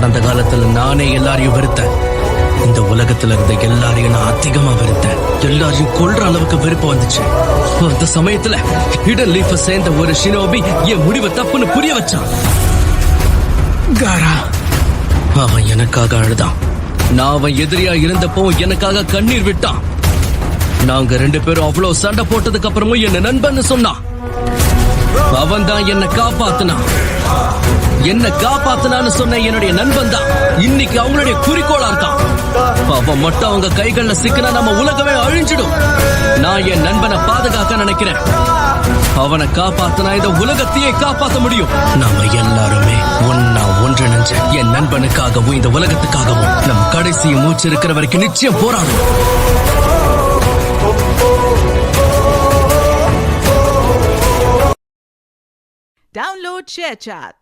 கடந்த காலத்துல நானே எல்லாரையும் வெறுத்தேன். இந்த உலகத்துல இருந்த எல்லாரையும் நான் அதிகமா வெறுத்தேன். எல்லாரையும் கொல்ற அளவுக்கு வெறுப்பு வந்துச்சு. அந்த சமயத்துல ஹிடன் லீஃப சேர்ந்த ஒரு ஷினோபி என் முடிவை தப்புன்னு புரிய வச்சான். காரா அவன் எனக்காக அழுதான். நான் அவன் எதிரியா இருந்தப்போ எனக்காக கண்ணீர் விட்டான். நாங்க 2 பேரும் அவ்வளவு சண்டை போட்டதுக்கு அப்புறமும் என்ன நண்பன்னு சொன்னான். அவன் தான் என்ன காப்பாத்துனான். என்ன காப்பாத்துனான்னு சொன்ன என்னுடைய நண்பன் தான் இன்னைக்கு அவங்களுடைய குறிக்கோளா இருக்கான். அவன் மட்டும் அவங்க கைகள்ல சிக்கினா நம்ம உலகமே அழிஞ்சிடும். நான் என் நண்பனை பாதுகாக்க நினைக்கிறேன். அவனை காப்பாத்தினா இந்த உலகத்தையே காப்பாற்ற முடியும். நாம எல்லாருமே ஒன்னா ஒன்றிணைஞ்ச என் நண்பனுக்காகவும் இந்த உலகத்துக்காகவும் நம்ம கடைசி மூச்சு இருக்கிற வரைக்கும் நிச்சயம் போராடும். Download ShareChat.